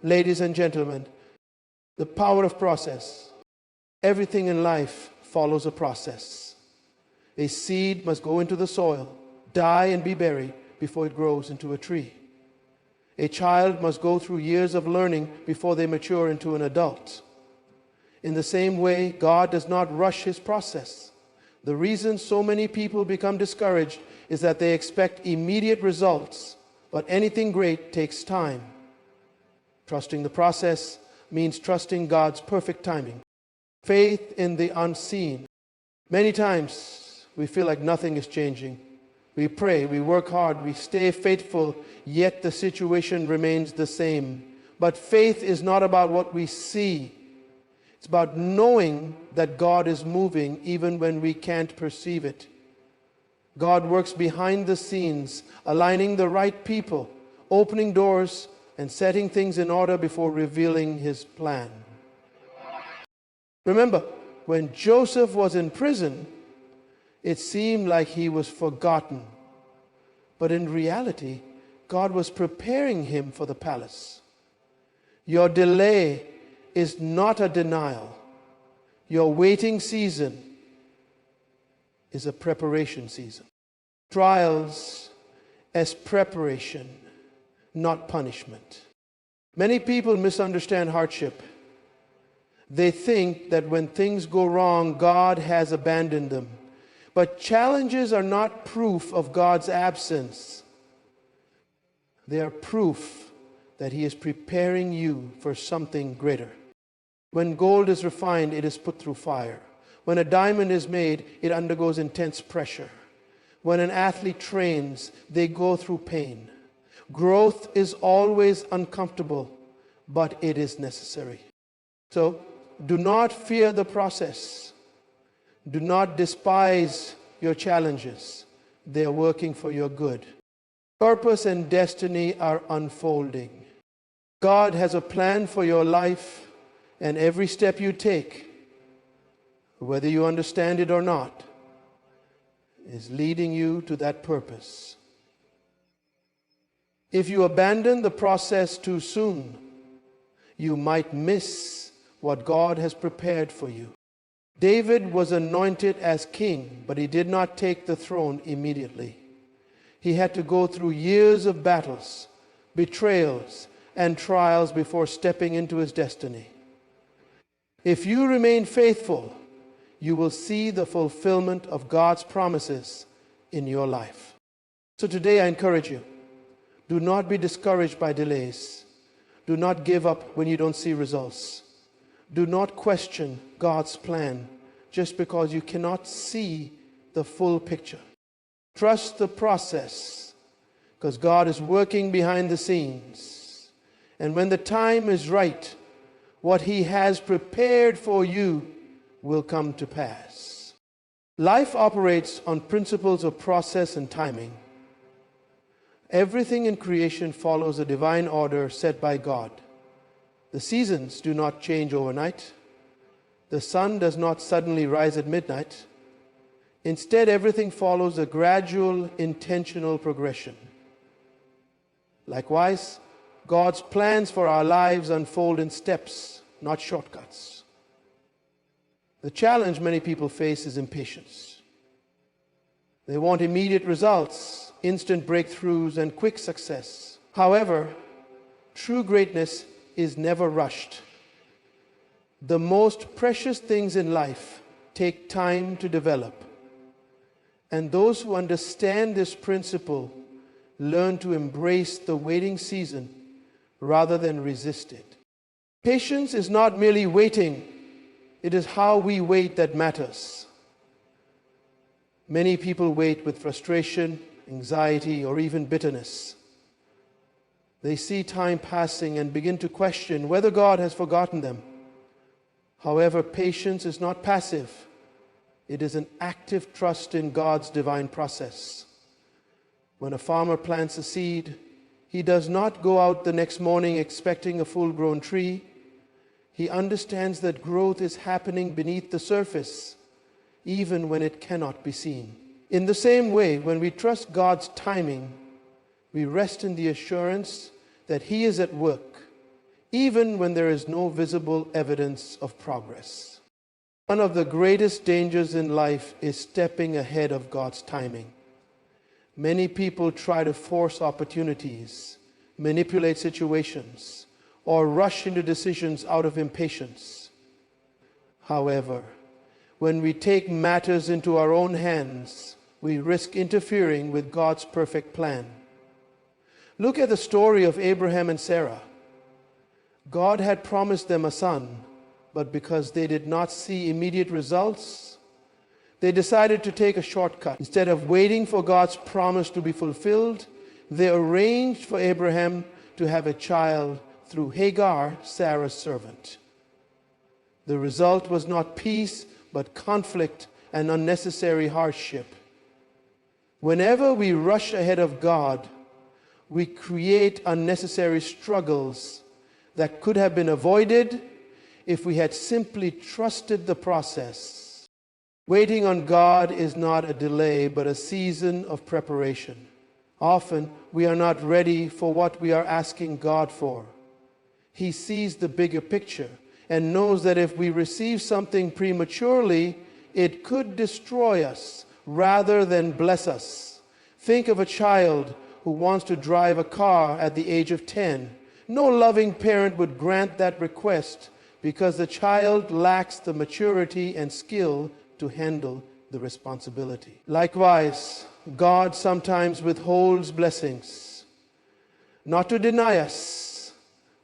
Ladies and gentlemen, the power of process. Everything in life follows a process. A seed must go into the soil, die and be buried before it grows into a tree. A child must go through years of learning before they mature into an adult. In the same way, God does not rush his process. The reason so many people become discouraged is that they expect immediate results, but anything great takes time. Trusting the process means trusting God's perfect timing. Faith in the unseen. Many times we feel like nothing is changing. We pray, we work hard, we stay faithful, yet the situation remains the same. But faith is not about what we see. It's about knowing that God is moving even when we can't perceive it. God works behind the scenes, aligning the right people, opening doors, and setting things in order before revealing his plan. Remember, when Joseph was in prison, it seemed like he was forgotten. But in reality, God was preparing him for the palace. Your delay is not a denial. Your waiting season is a preparation season. Trials as preparation, not punishment. Many people misunderstand hardship. They think that when things go wrong, God has abandoned them. But challenges are not proof of God's absence. They are proof that he is preparing you for something greater. When gold is refined, it is put through fire. When a diamond is made, it undergoes intense pressure. When an athlete trains, they go through pain. Growth is always uncomfortable, but it is necessary. So, do not fear the process. Do not despise your challenges. They are working for your good. Purpose and destiny are unfolding. God has a plan for your life, and every step you take, whether you understand it or not, is leading you to that purpose. If you abandon the process too soon, you might miss what God has prepared for you. David was anointed as king, but he did not take the throne immediately. He had to go through years of battles, betrayals, and trials before stepping into his destiny. If you remain faithful, you will see the fulfillment of God's promises in your life. So today I encourage you, do not be discouraged by delays. Do not give up when you don't see results. Do not question God's plan just because you cannot see the full picture. Trust the process, because God is working behind the scenes. And when the time is right, what he has prepared for you will come to pass. Life operates on principles of process and timing. Everything in creation follows a divine order set by God. The seasons do not change overnight. The sun does not suddenly rise at midnight. Instead, everything follows a gradual, intentional progression. Likewise, God's plans for our lives unfold in steps, not shortcuts. The challenge many people face is impatience. They want immediate results, instant breakthroughs, and quick success. However, true greatness is never rushed. The most precious things in life take time to develop. And those who understand this principle learn to embrace the waiting season rather than resist it. Patience is not merely waiting. It is how we wait that matters. Many people wait with frustration, anxiety, or even bitterness. They see time passing and begin to question whether God has forgotten them. However, patience is not passive. It is an active trust in God's divine process. When a farmer plants a seed, he does not go out the next morning expecting a full-grown tree. He understands that growth is happening beneath the surface, even when it cannot be seen. In the same way, when we trust God's timing, we rest in the assurance that he is at work, even when there is no visible evidence of progress. One of the greatest dangers in life is stepping ahead of God's timing. Many people try to force opportunities, manipulate situations, or rush into decisions out of impatience. However, when we take matters into our own hands, we risk interfering with God's perfect plan. Look at the story of Abraham and Sarah. God had promised them a son, but because they did not see immediate results, they decided to take a shortcut. Instead of waiting for God's promise to be fulfilled, they arranged for Abraham to have a child through Hagar, Sarah's servant. The result was not peace, but conflict and unnecessary hardship. Whenever we rush ahead of God, we create unnecessary struggles that could have been avoided if we had simply trusted the process. Waiting on God is not a delay, but a season of preparation. Often, we are not ready for what we are asking God for. He sees the bigger picture and knows that if we receive something prematurely, it could destroy us rather than bless us. Think of a child who wants to drive a car at the age of 10. No loving parent would grant that request because the child lacks the maturity and skill to handle the responsibility. Likewise, God sometimes withholds blessings, not to deny us,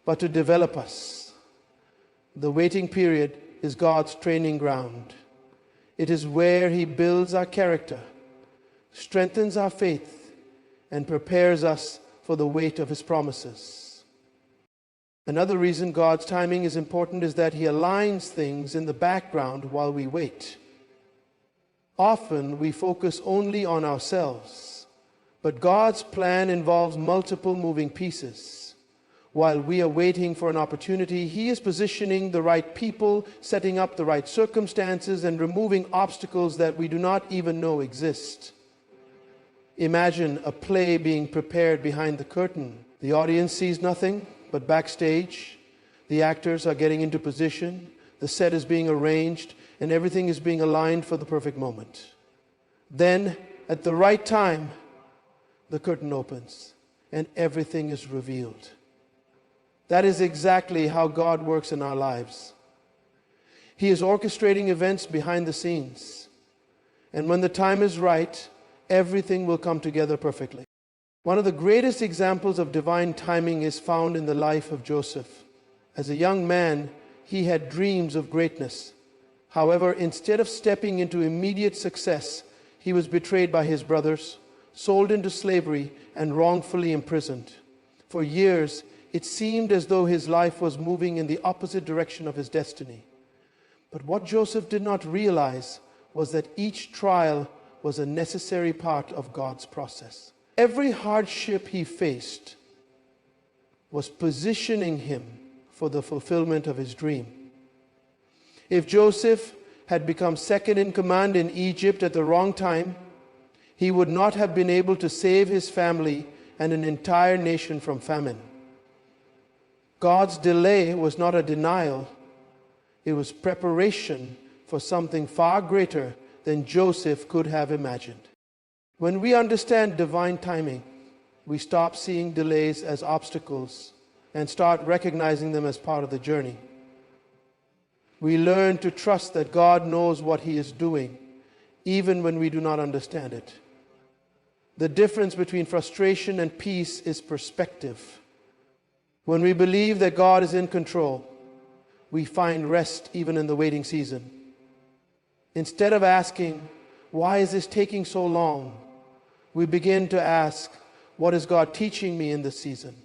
but to develop us. The waiting period is God's training ground. It is where He builds our character, strengthens our faith, and prepares us for the weight of His promises. Another reason God's timing is important is that He aligns things in the background while we wait. Often we focus only on ourselves, but God's plan involves multiple moving pieces. While we are waiting for an opportunity, He is positioning the right people, setting up the right circumstances, and removing obstacles that we do not even know exist. Imagine a play being prepared behind the curtain. The audience sees nothing, but backstage, the actors are getting into position, the set is being arranged, and everything is being aligned for the perfect moment. Then, at the right time, the curtain opens, and everything is revealed. That is exactly how God works in our lives. He is orchestrating events behind the scenes. And when the time is right, everything will come together perfectly. One of the greatest examples of divine timing is found in the life of Joseph. As a young man, he had dreams of greatness. However, instead of stepping into immediate success, he was betrayed by his brothers, sold into slavery, and wrongfully imprisoned. For years, it seemed as though his life was moving in the opposite direction of his destiny. But what Joseph did not realize was that each trial was a necessary part of God's process. Every hardship he faced was positioning him for the fulfillment of his dream. If Joseph had become second in command in Egypt at the wrong time, he would not have been able to save his family and an entire nation from famine. God's delay was not a denial. It was preparation for something far greater than Joseph could have imagined. When we understand divine timing, we stop seeing delays as obstacles and start recognizing them as part of the journey. We learn to trust that God knows what He is doing, even when we do not understand it. The difference between frustration and peace is perspective. When we believe that God is in control, we find rest even in the waiting season. Instead of asking, "Why is this taking so long?" we begin to ask, "What is God teaching me in this season?"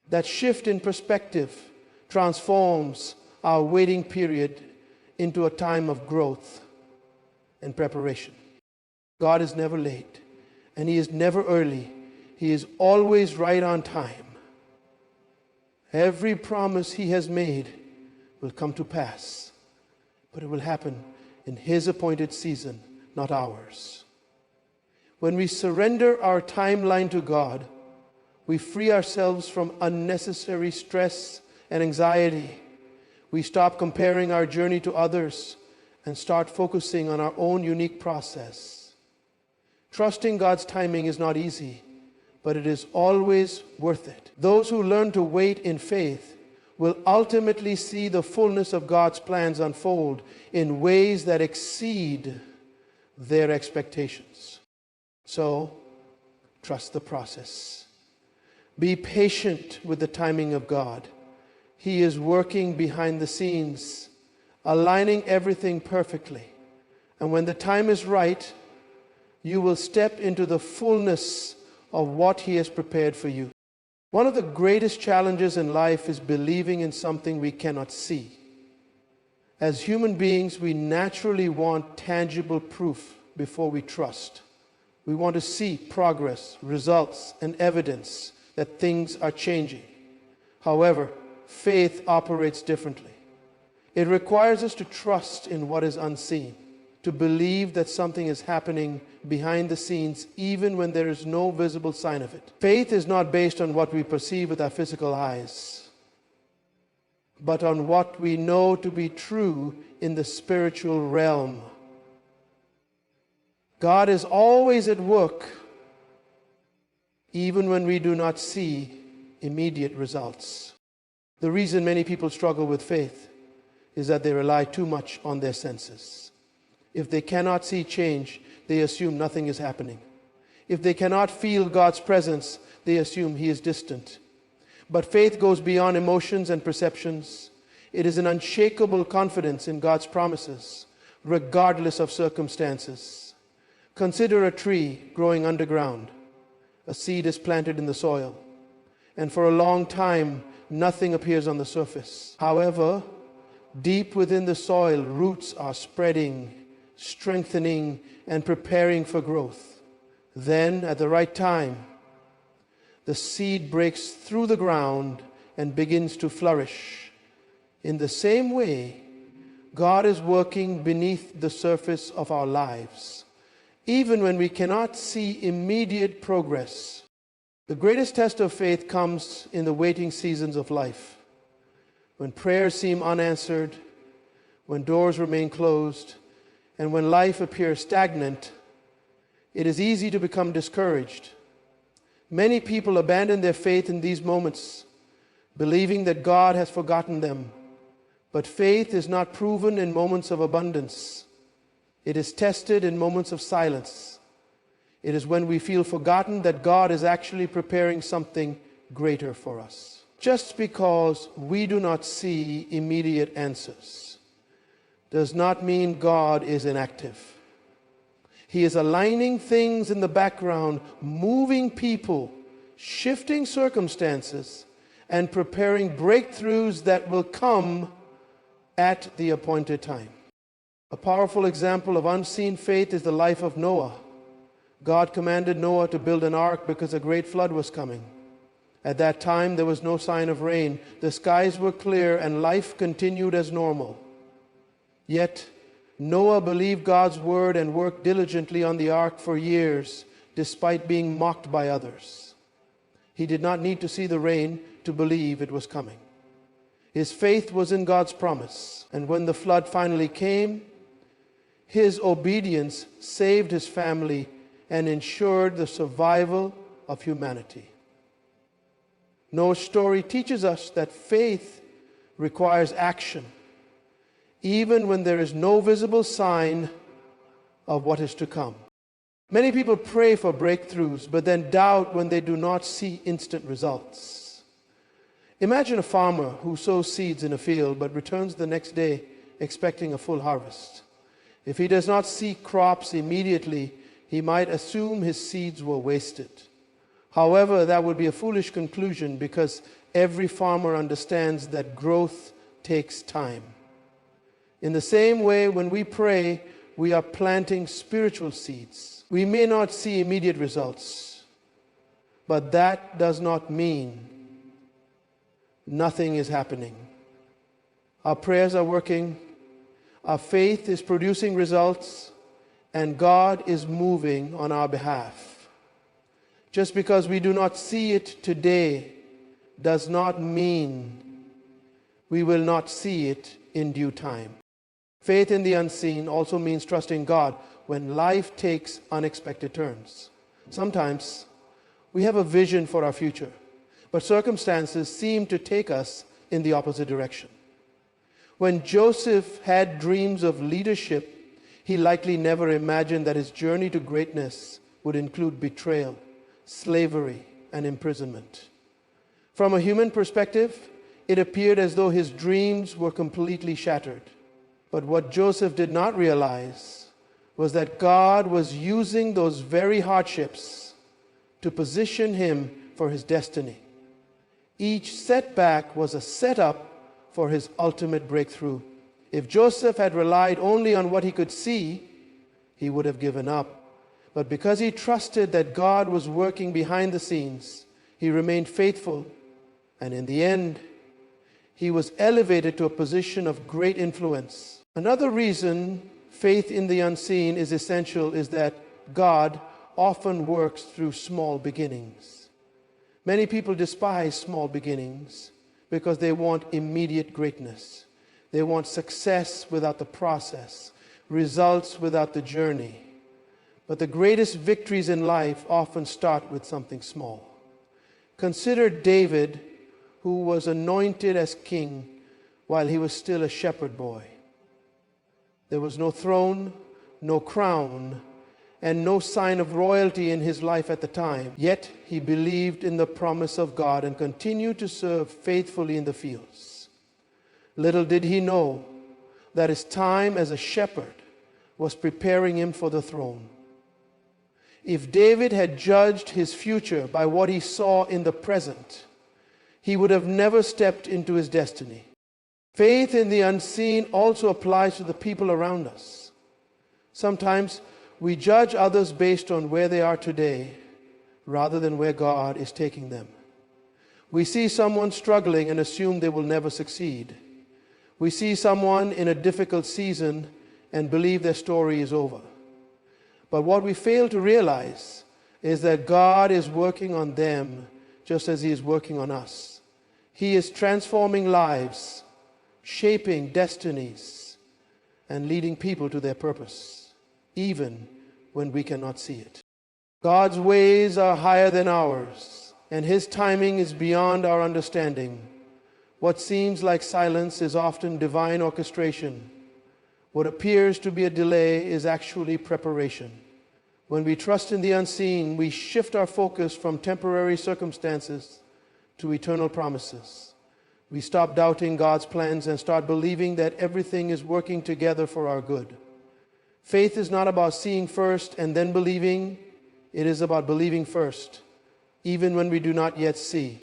That shift in perspective transforms our waiting period into a time of growth and preparation. God is never late, and He is never early. He is always right on time. Every promise He has made will come to pass, but it will happen in His appointed season, not ours. When we surrender our timeline to God, we free ourselves from unnecessary stress and anxiety. We stop comparing our journey to others and start focusing on our own unique process. Trusting God's timing is not easy, but it is always worth it. Those who learn to wait in faith will ultimately see the fullness of God's plans unfold in ways that exceed their expectations. So, trust the process. Be patient with the timing of God. He is working behind the scenes, aligning everything perfectly. And when the time is right, you will step into the fullness of what He has prepared for you. One of the greatest challenges in life is believing in something we cannot see. As human beings, we naturally want tangible proof before we trust. We want to see progress, results, and evidence that things are changing. However, faith operates differently. It requires us to trust in what is unseen, to believe that something is happening behind the scenes even when there is no visible sign of it. Faith is not based on what we perceive with our physical eyes, but on what we know to be true in the spiritual realm. God is always at work, even when we do not see immediate results. The reason many people struggle with faith is that they rely too much on their senses. If they cannot see change, they assume nothing is happening. If they cannot feel God's presence, they assume He is distant. But faith goes beyond emotions and perceptions. It is an unshakable confidence in God's promises, regardless of circumstances. Consider a tree growing underground. A seed is planted in the soil, and for a long time, nothing appears on the surface. However, deep within the soil, roots are spreading, strengthening, and preparing for growth. Then, at the right time, the seed breaks through the ground and begins to flourish. In the same way, God is working beneath the surface of our lives, even when we cannot see immediate progress. The greatest test of faith comes in the waiting seasons of life, when prayers seem unanswered, when doors remain closed, and when life appears stagnant. It is easy to become discouraged. Many people abandon their faith in these moments, believing that God has forgotten them. But faith is not proven in moments of abundance. It is tested in moments of silence. It is when we feel forgotten that God is actually preparing something greater for us. Just because we do not see immediate answers does not mean God is inactive. He is aligning things in the background, moving people, shifting circumstances, and preparing breakthroughs that will come at the appointed time. A powerful example of unseen faith is the life of Noah. God commanded Noah to build an ark because a great flood was coming. At that time, there was no sign of rain. The skies were clear and life continued as normal. Yet, Noah believed God's word and worked diligently on the ark for years, despite being mocked by others. He did not need to see the rain to believe it was coming. His faith was in God's promise, and when the flood finally came, his obedience saved his family and ensured the survival of humanity. Noah's story teaches us that faith requires action, even when there is no visible sign of what is to come. Many people pray for breakthroughs, but then doubt when they do not see instant results. Imagine a farmer who sows seeds in a field but returns the next day expecting a full harvest. If he does not see crops immediately, he might assume his seeds were wasted. However, that would be a foolish conclusion because every farmer understands that growth takes time. In the same way, when we pray, we are planting spiritual seeds. We may not see immediate results, but that does not mean nothing is happening. Our prayers are working, our faith is producing results, and God is moving on our behalf. Just because we do not see it today does not mean we will not see it in due time. Faith in the unseen also means trusting God when life takes unexpected turns. Sometimes we have a vision for our future, but circumstances seem to take us in the opposite direction. When Joseph had dreams of leadership, he likely never imagined that his journey to greatness would include betrayal, slavery, and imprisonment. From a human perspective, it appeared as though his dreams were completely shattered. But what Joseph did not realize was that God was using those very hardships to position him for his destiny. Each setback was a setup for his ultimate breakthrough. If Joseph had relied only on what he could see, he would have given up. But because he trusted that God was working behind the scenes, he remained faithful, and in the end, he was elevated to a position of great influence. Another reason faith in the unseen is essential is that God often works through small beginnings. Many people despise small beginnings because they want immediate greatness. They want success without the process, results without the journey. But the greatest victories in life often start with something small. Consider David, who was anointed as king while he was still a shepherd boy. There was no throne, no crown, and no sign of royalty in his life at the time. Yet he believed in the promise of God and continued to serve faithfully in the fields. Little did he know that his time as a shepherd was preparing him for the throne. If David had judged his future by what he saw in the present, he would have never stepped into his destiny. Faith in the unseen also applies to the people around us. Sometimes we judge others based on where they are today rather than where God is taking them. We see someone struggling and assume they will never succeed. We see someone in a difficult season and believe their story is over. But what we fail to realize is that God is working on them just as He is working on us. He is transforming lives, shaping destinies, and leading people to their purpose, even when we cannot see it. God's ways are higher than ours, and His timing is beyond our understanding. What seems like silence is often divine orchestration. What appears to be a delay is actually preparation. When we trust in the unseen, we shift our focus from temporary circumstances to eternal promises. We stop doubting God's plans and start believing that everything is working together for our good. Faith is not about seeing first and then believing. It is about believing first, even when we do not yet see.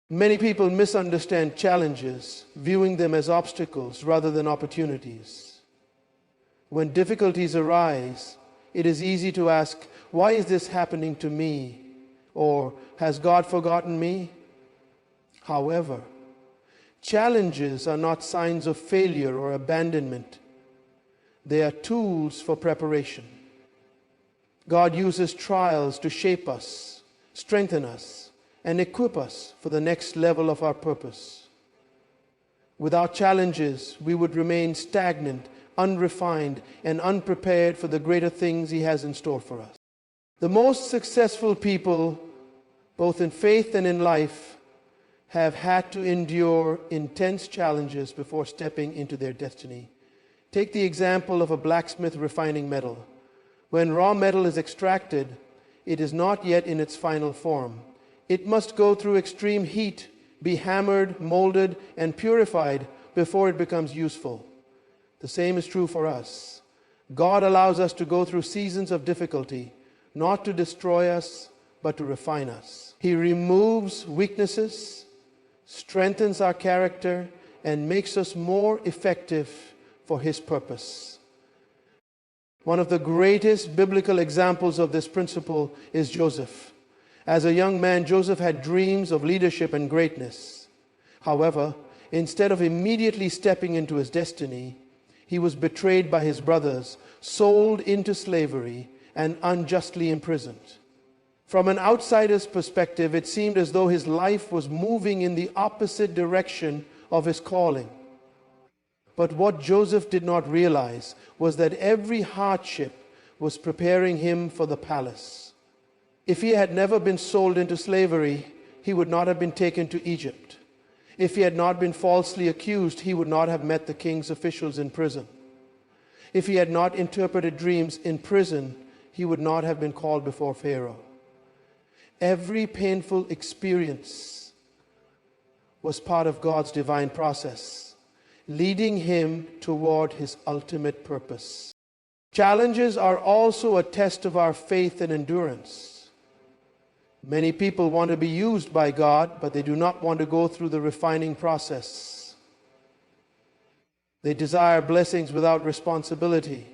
Many people misunderstand challenges, viewing them as obstacles rather than opportunities. When difficulties arise, it is easy to ask, why is this happening to me? Or, has God forgotten me? However, challenges are not signs of failure or abandonment. They are tools for preparation. God uses trials to shape us, strengthen us, and equip us for the next level of our purpose. Without challenges, we would remain stagnant, unrefined, and unprepared for the greater things He has in store for us. The most successful people, both in faith and in life, have had to endure intense challenges before stepping into their destiny. Take the example of a blacksmith refining metal. When raw metal is extracted, it is not yet in its final form. It must go through extreme heat, be hammered, molded, and purified before it becomes useful. The same is true for us. God allows us to go through seasons of difficulty, not to destroy us, but to refine us. He removes weaknesses, strengthens our character, and makes us more effective for His purpose. One of the greatest biblical examples of this principle is Joseph. As a young man, Joseph had dreams of leadership and greatness. However, instead of immediately stepping into his destiny, he was betrayed by his brothers, sold into slavery, and unjustly imprisoned. From an outsider's perspective, it seemed as though his life was moving in the opposite direction of his calling. But what Joseph did not realize was that every hardship was preparing him for the palace. If he had never been sold into slavery, he would not have been taken to Egypt. If he had not been falsely accused, he would not have met the king's officials in prison. If he had not interpreted dreams in prison, he would not have been called before Pharaoh. Every painful experience was part of God's divine process, leading him toward his ultimate purpose. Challenges are also a test of our faith and endurance. Many people want to be used by God, but they do not want to go through the refining process. They desire blessings without responsibility,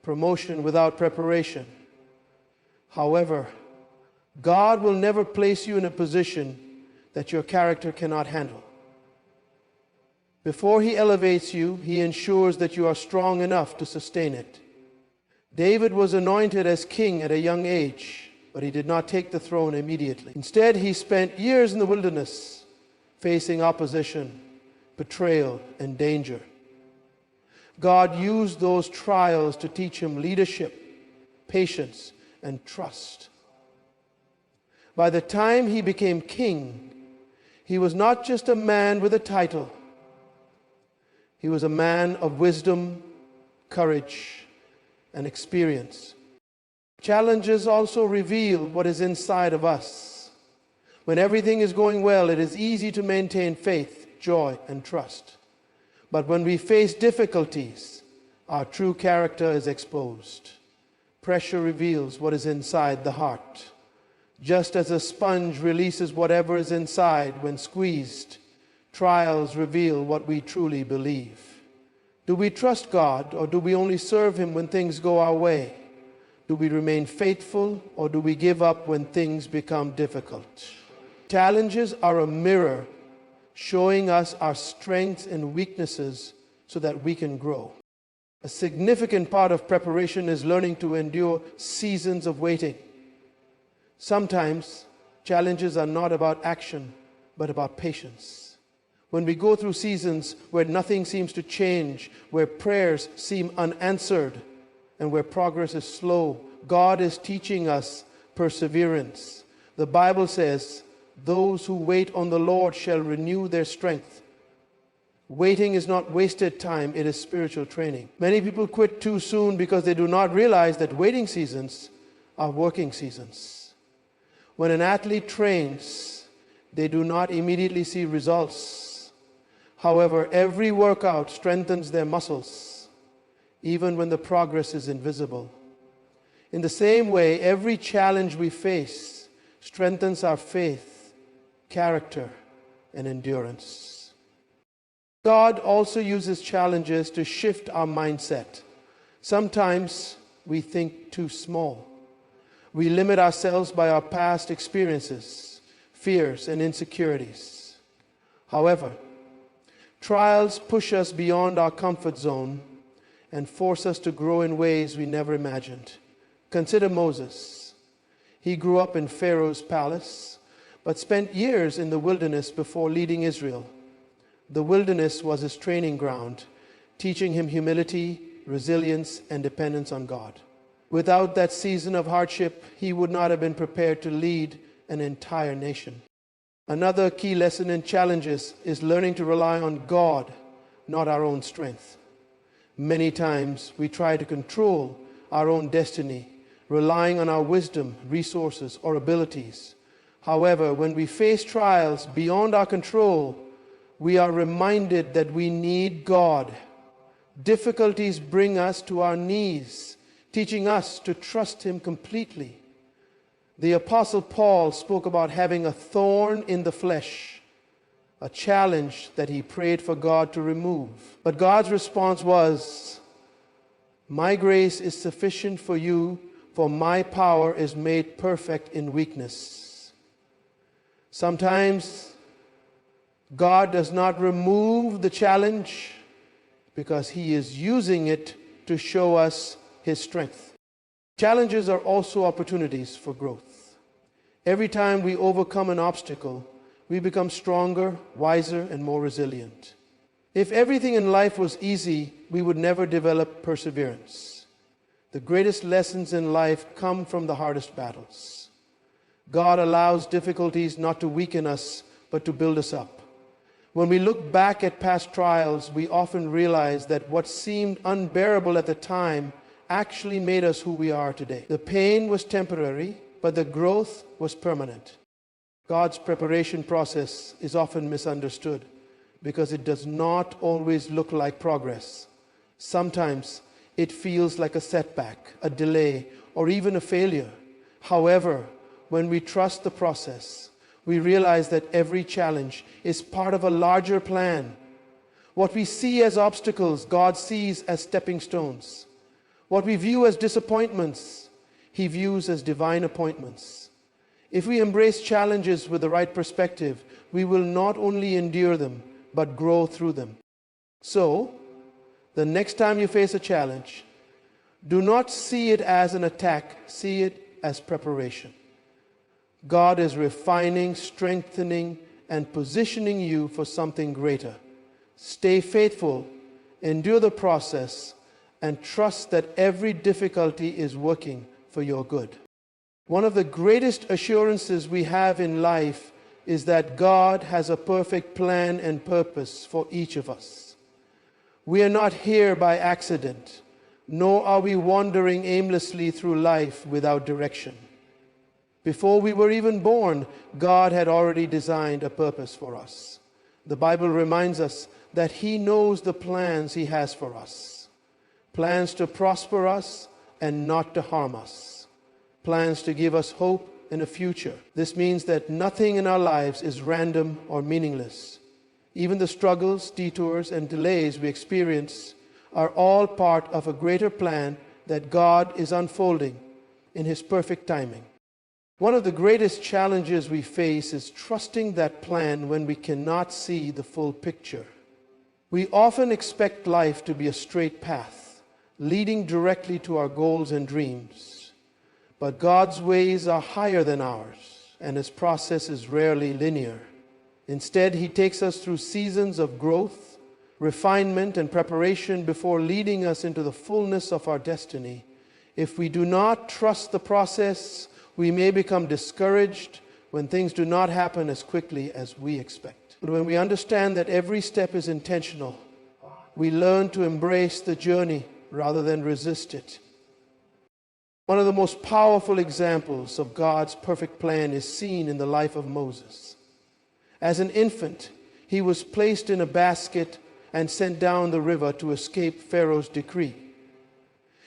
promotion without preparation. However, God will never place you in a position that your character cannot handle. Before he elevates you, he ensures that you are strong enough to sustain it. David was anointed as king at a young age, but he did not take the throne immediately. Instead, he spent years in the wilderness, facing opposition, betrayal, and danger. God used those trials to teach him leadership, patience, and trust. By the time he became king, he was not just a man with a title. He was a man of wisdom, courage, and experience. Challenges also reveal what is inside of us. When everything is going well, it is easy to maintain faith, joy, and trust. But when we face difficulties, our true character is exposed. Pressure reveals what is inside the heart. Just as a sponge releases whatever is inside when squeezed, trials reveal what we truly believe. Do we trust God, or do we only serve him when things go our way? Do we remain faithful, or do we give up when things become difficult? Challenges are a mirror showing us our strengths and weaknesses so that we can grow. A significant part of preparation is learning to endure seasons of waiting. Sometimes challenges are not about action, but about patience. When we go through seasons where nothing seems to change, where prayers seem unanswered, and where progress is slow, God is teaching us perseverance. The Bible says, "Those who wait on the Lord shall renew their strength." Waiting is not wasted time, it is spiritual training. Many people quit too soon because they do not realize that waiting seasons are working seasons. When an athlete trains, they do not immediately see results. However, every workout strengthens their muscles, even when the progress is invisible. In the same way, every challenge we face strengthens our faith, character, and endurance. God also uses challenges to shift our mindset. Sometimes we think too small. We limit ourselves by our past experiences, fears, and insecurities. However, trials push us beyond our comfort zone and force us to grow in ways we never imagined. Consider Moses. He grew up in Pharaoh's palace, but spent years in the wilderness before leading Israel. The wilderness was his training ground, teaching him humility, resilience, and dependence on God. Without that season of hardship, he would not have been prepared to lead an entire nation. Another key lesson in challenges is learning to rely on God, not our own strength. Many times we try to control our own destiny, relying on our wisdom, resources, or abilities. However, when we face trials beyond our control, we are reminded that we need God. Difficulties bring us to our knees, teaching us to trust him completely. The Apostle Paul spoke about having a thorn in the flesh, a challenge that he prayed for God to remove. But God's response was, "My grace is sufficient for you, for my power is made perfect in weakness." Sometimes God does not remove the challenge because he is using it to show us his strength. Challenges are also opportunities for growth. Every time we overcome an obstacle, we become stronger, wiser, and more resilient. If everything in life was easy, we would never develop perseverance. The greatest lessons in life come from the hardest battles. God allows difficulties not to weaken us, but to build us up. When we look back at past trials, we often realize that what seemed unbearable at the time actually made us who we are today. The pain was temporary, but the growth was permanent. God's preparation process is often misunderstood because it does not always look like progress. Sometimes it feels like a setback, a delay, or even a failure. However, when we trust the process, we realize that every challenge is part of a larger plan. What we see as obstacles, God sees as stepping stones. What we view as disappointments, He views as divine appointments. If we embrace challenges with the right perspective, we will not only endure them, but grow through them. So, the next time you face a challenge, do not see it as an attack, see it as preparation. God is refining, strengthening, and positioning you for something greater. Stay faithful, endure the process, and trust that every difficulty is working for your good. One of the greatest assurances we have in life is that God has a perfect plan and purpose for each of us. We are not here by accident, nor are we wandering aimlessly through life without direction. Before we were even born, God had already designed a purpose for us. The Bible reminds us that He knows the plans He has for us. Plans to prosper us and not to harm us. Plans to give us hope and a future. This means that nothing in our lives is random or meaningless. Even the struggles, detours, and delays we experience are all part of a greater plan that God is unfolding in His perfect timing. One of the greatest challenges we face is trusting that plan when we cannot see the full picture. We often expect life to be a straight path, leading directly to our goals and dreams. But God's ways are higher than ours, and His process is rarely linear. Instead, He takes us through seasons of growth, refinement, and preparation before leading us into the fullness of our destiny. If we do not trust the process, we may become discouraged when things do not happen as quickly as we expect. But when we understand that every step is intentional, we learn to embrace the journey rather than resist it. One of the most powerful examples of God's perfect plan is seen in the life of Moses. As an infant, he was placed in a basket and sent down the river to escape Pharaoh's decree.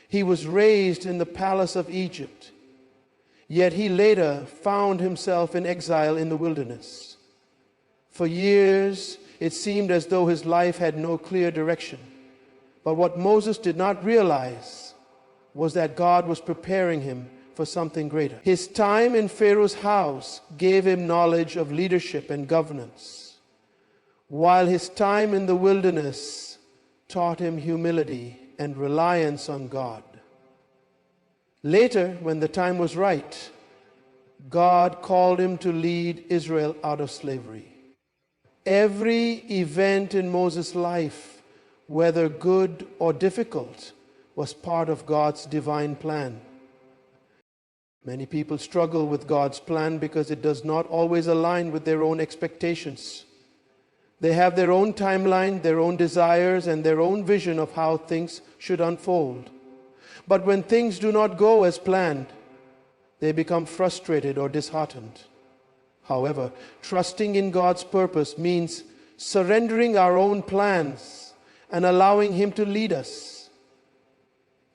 He was raised in the palace of Egypt, yet he later found himself in exile in the wilderness. For years, it seemed as though his life had no clear direction. But what Moses did not realize was that God was preparing him for something greater. His time in Pharaoh's house gave him knowledge of leadership and governance, while his time in the wilderness taught him humility and reliance on God. Later, when the time was right, God called him to lead Israel out of slavery. Every event in Moses' life, whether good or difficult, was part of God's divine plan. Many people struggle with God's plan because it does not always align with their own expectations. They have their own timeline, their own desires, and their own vision of how things should unfold. But when things do not go as planned, they become frustrated or disheartened. However, trusting in God's purpose means surrendering our own plans and allowing Him to lead us,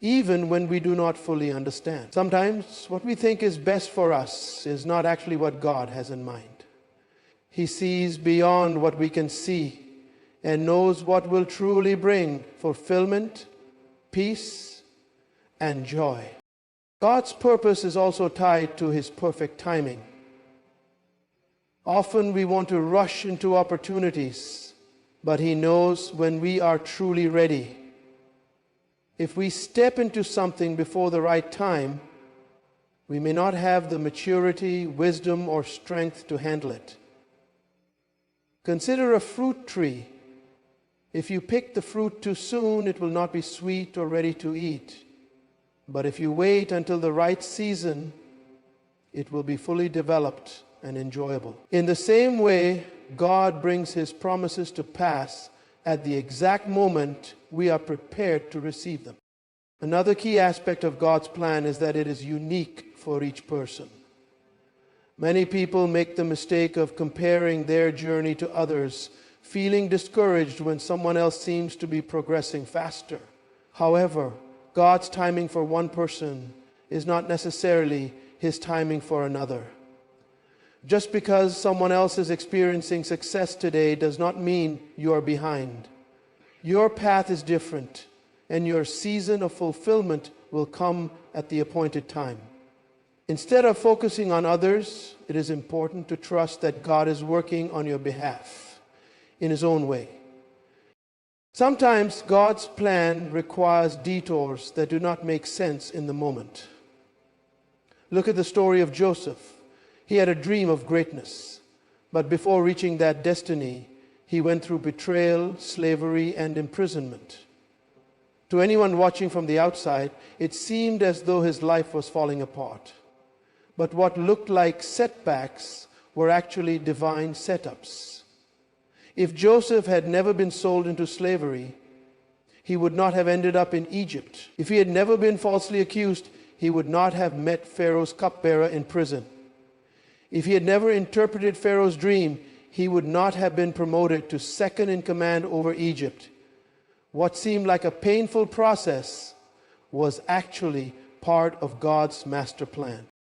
even when we do not fully understand. Sometimes what we think is best for us is not actually what God has in mind. He sees beyond what we can see and knows what will truly bring fulfillment, peace, and joy. God's purpose is also tied to His perfect timing. Often we want to rush into opportunities, but He knows when we are truly ready. If we step into something before the right time, we may not have the maturity, wisdom, or strength to handle it. Consider a fruit tree. If you pick the fruit too soon, it will not be sweet or ready to eat. But if you wait until the right season, it will be fully developed and enjoyable. In the same way, God brings His promises to pass at the exact moment we are prepared to receive them. Another key aspect of God's plan is that it is unique for each person. Many people make the mistake of comparing their journey to others, feeling discouraged when someone else seems to be progressing faster. However, God's timing for one person is not necessarily His timing for another. Just because someone else is experiencing success today does not mean you are behind. Your path is different, and your season of fulfillment will come at the appointed time. Instead of focusing on others, it is important to trust that God is working on your behalf in His own way. Sometimes God's plan requires detours that do not make sense in the moment. Look at the story of Joseph. He had a dream of greatness, but before reaching that destiny, he went through betrayal, slavery, and imprisonment. To anyone watching from the outside, it seemed as though his life was falling apart. But what looked like setbacks were actually divine setups. If Joseph had never been sold into slavery, he would not have ended up in Egypt. If he had never been falsely accused, he would not have met Pharaoh's cupbearer in prison. If he had never interpreted Pharaoh's dream, he would not have been promoted to second in command over Egypt. What seemed like a painful process was actually part of God's master plan.